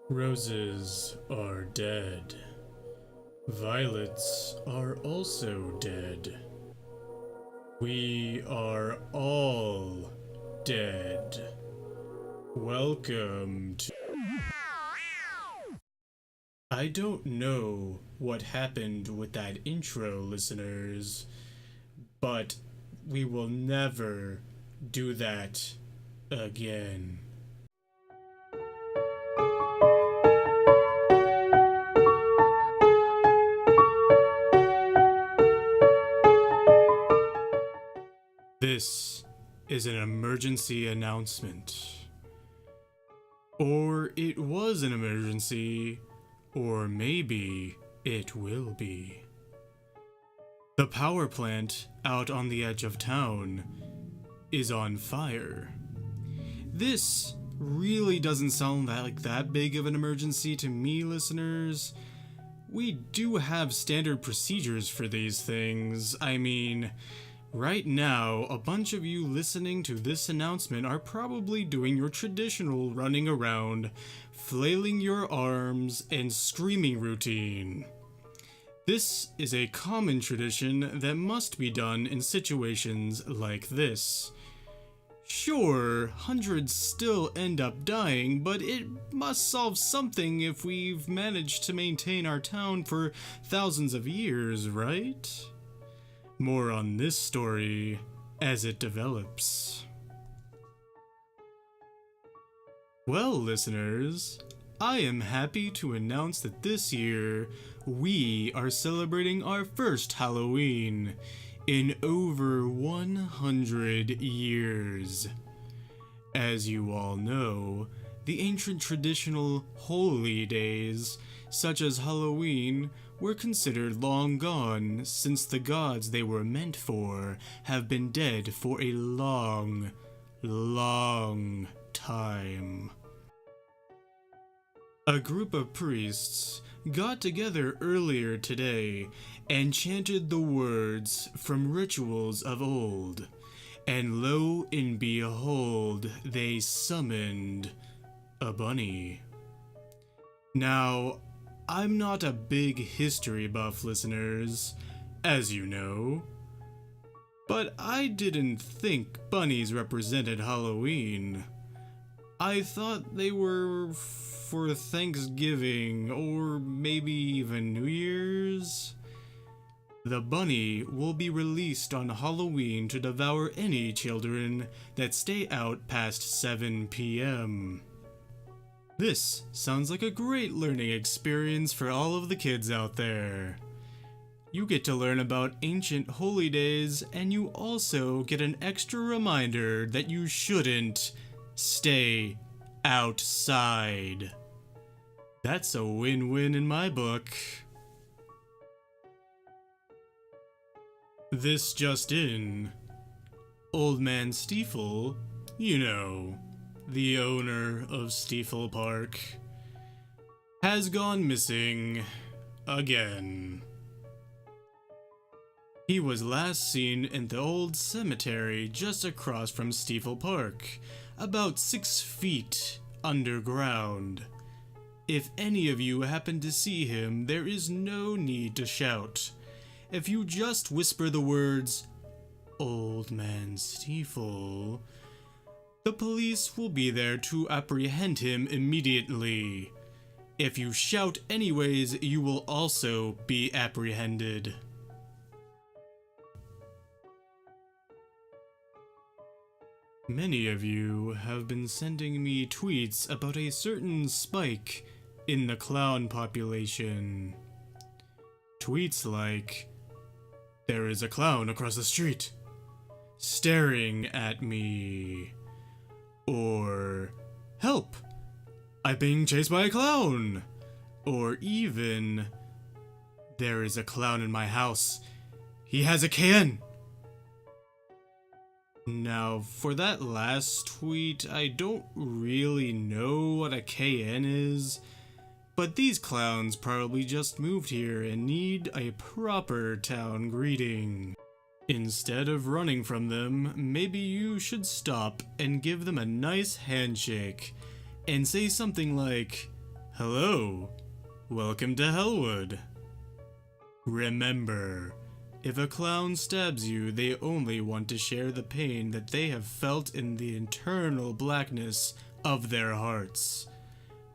Roses are dead. Violets are also dead. We are all dead. Welcome to... I don't know what happened with that intro, listeners, but we will never do that again. This is an emergency announcement. Or it was an emergency, or maybe it will be. The power plant out on the edge of town is on fire. This really doesn't sound like that big of an emergency to me, listeners. We do have standard procedures for these things. I mean, right now, a bunch of you listening to this announcement are probably doing your traditional running around, flailing your arms, and screaming routine. This is a common tradition that must be done in situations like this. Sure, hundreds still end up dying, but it must solve something if we've managed to maintain our town for thousands of years, right? More on this story as it develops. Well, listeners, I am happy to announce that this year we are celebrating our first Halloween in over 100 years. As you all know, the ancient traditional holy days, such as Halloween, were considered long gone since the gods they were meant for have been dead for a long, long time. A group of priests got together earlier today and chanted the words from rituals of old, and lo and behold, they summoned a bunny. Now, I'm not a big history buff, listeners, as you know, but I didn't think bunnies represented Halloween. I thought they were for Thanksgiving or maybe even New Year's. The bunny will be released on Halloween to devour any children that stay out past 7 p.m. This sounds like a great learning experience for all of the kids out there. You get to learn about ancient holy days, and you also get an extra reminder that you shouldn't stay outside. That's a win-win in my book. This just in. Old Man Stiefel, you know, the owner of Stiefel Park, has gone missing again. He was last seen in the old cemetery just across from Stiefel Park, about 6 feet underground. If any of you happen to see him, there is no need to shout. If you just whisper the words, "Old Man Stiefel," the police will be there to apprehend him immediately. If you shout anyways, you will also be apprehended. Many of you have been sending me tweets about a certain spike in the clown population. Tweets like, "There is a clown across the street, staring at me," or "Help! I'm being chased by a clown," or even, "There is a clown in my house. He has a can." Now, for that last tweet, I don't really know what a KN is, but these clowns probably just moved here and need a proper town greeting. Instead of running from them, maybe you should stop and give them a nice handshake and say something like, "Hello, welcome to Hellwood." Remember, if a clown stabs you, they only want to share the pain that they have felt in the internal blackness of their hearts,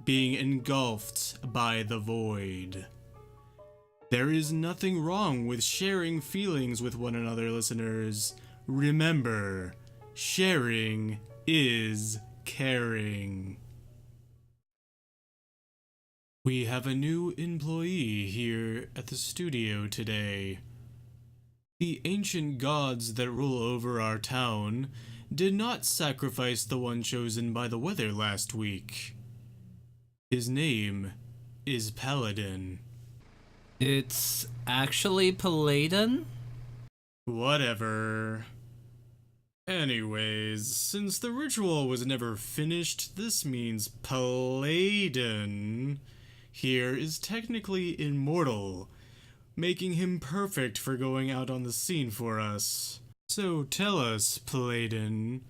being engulfed by the void. There is nothing wrong with sharing feelings with one another, listeners. Remember, sharing is caring. We have a new employee here at the studio today. The ancient gods that rule over our town did not sacrifice the one chosen by the weather last week. His name is Paladin. It's actually Paladin? Whatever. Anyways, since the ritual was never finished, this means Paladin here is technically immortal, making him perfect for going out on the scene for us. So tell us, Paladin,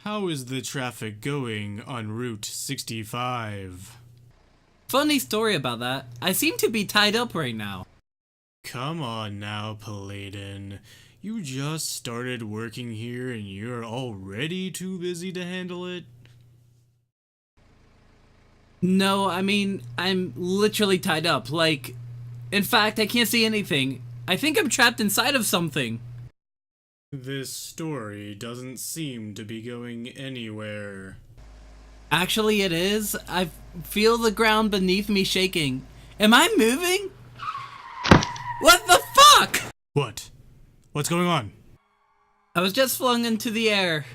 how is the traffic going on Route 65? Funny story about that. I seem to be tied up right now. Come on now, Paladin. You just started working here and you're already too busy to handle it? No, I mean, I'm literally tied up. In fact, I can't see anything. I think I'm trapped inside of something. This story doesn't seem to be going anywhere. Actually, it is. I feel the ground beneath me shaking. Am I moving? What the fuck? What? What's going on? I was just flung into the air.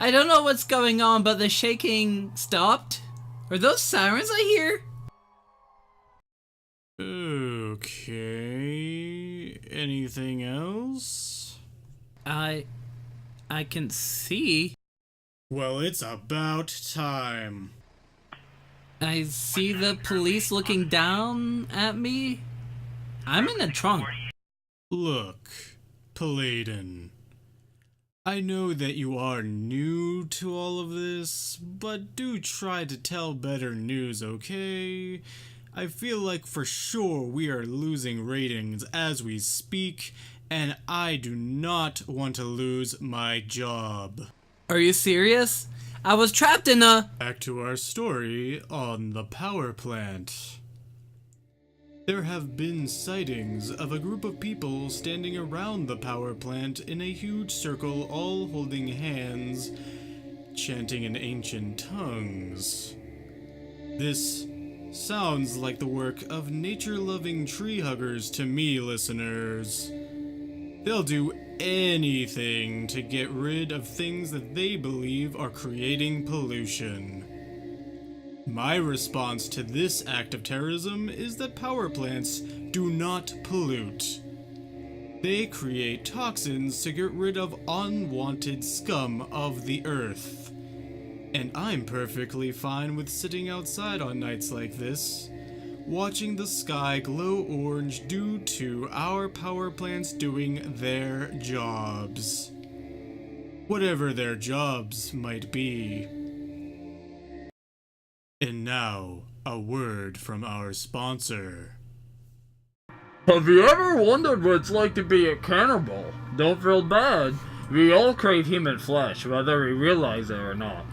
I don't know what's going on, but the shaking stopped. Are those sirens I hear? Okay. Anything else? I can see. Well, it's about time. I see the police looking down at me. I'm in a trunk. Look, Paladin. I know that you are new to all of this, but do try to tell better news, okay? I feel like for sure we are losing ratings as we speak, and I do not want to lose my job. Are you serious? I was trapped in a... Back to our story on the power plant. There have been sightings of a group of people standing around the power plant in a huge circle, all holding hands, chanting in ancient tongues. This sounds like the work of nature-loving tree huggers to me, listeners. They'll do anything to get rid of things that they believe are creating pollution. My response to this act of terrorism is that power plants do not pollute. They create toxins to get rid of unwanted scum of the earth. And I'm perfectly fine with sitting outside on nights like this, watching the sky glow orange due to our power plants doing their jobs. Whatever their jobs might be. And now, a word from our sponsor. Have you ever wondered what it's like to be a cannibal? Don't feel bad. We all crave human flesh, whether we realize it or not.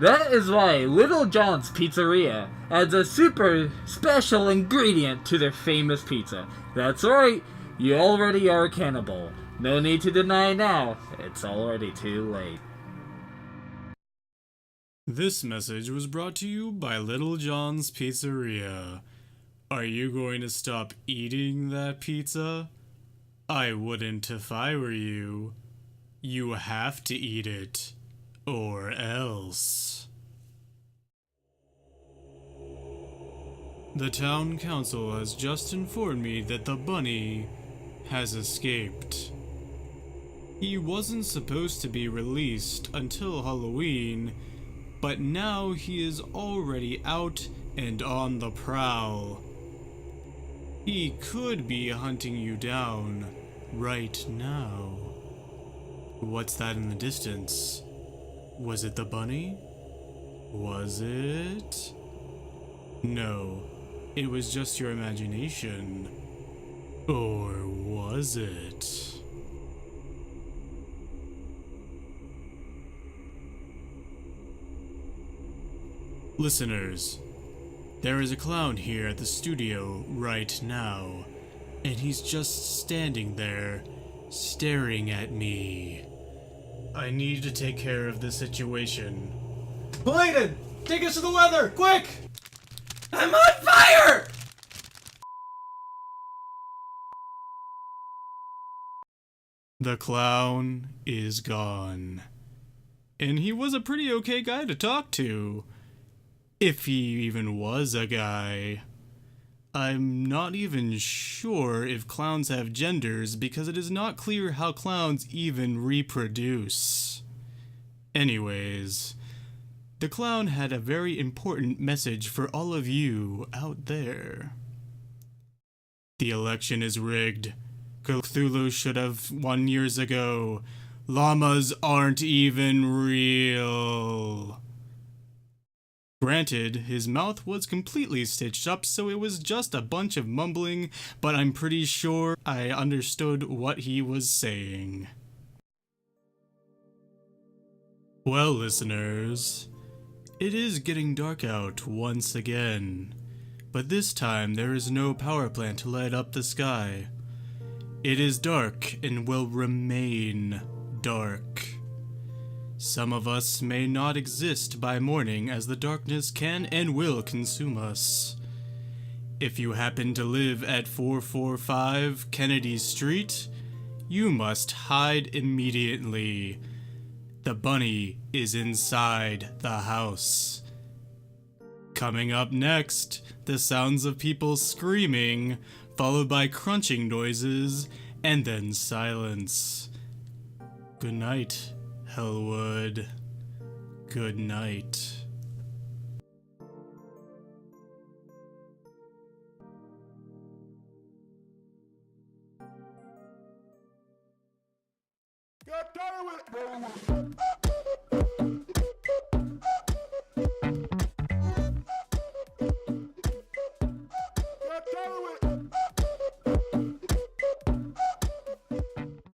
That is why Little John's Pizzeria adds a super special ingredient to their famous pizza. That's right, you already are a cannibal. No need to deny now, it's already too late. This message was brought to you by Little John's Pizzeria. Are you going to stop eating that pizza? I wouldn't if I were you. You have to eat it, or else. The town council has just informed me that the bunny has escaped. He wasn't supposed to be released until Halloween, but now he is already out and on the prowl. He could be hunting you down, right now. What's that in the distance? Was it the bunny? Was it? No, it was just your imagination. Or was it? Listeners, there is a clown here at the studio right now, and he's just standing there, staring at me. I need to take care of the situation. Bladen, take us to the weather, quick! I'm on fire! The clown is gone. And he was a pretty okay guy to talk to. If he even was a guy. I'm not even sure if clowns have genders because it is not clear how clowns even reproduce. Anyways, the clown had a very important message for all of you out there. The election is rigged. Cthulhu should have won years ago. Llamas aren't even real. Granted, his mouth was completely stitched up, so it was just a bunch of mumbling, but I'm pretty sure I understood what he was saying. Well, listeners, it is getting dark out once again, but this time there is no power plant to light up the sky. It is dark and will remain dark. Some of us may not exist by morning as the darkness can and will consume us. If you happen to live at 445 Kennedy Street, you must hide immediately. The bunny is inside the house. Coming up next, the sounds of people screaming, followed by crunching noises, and then silence. Good night, Hellwood. Good night. God damn it!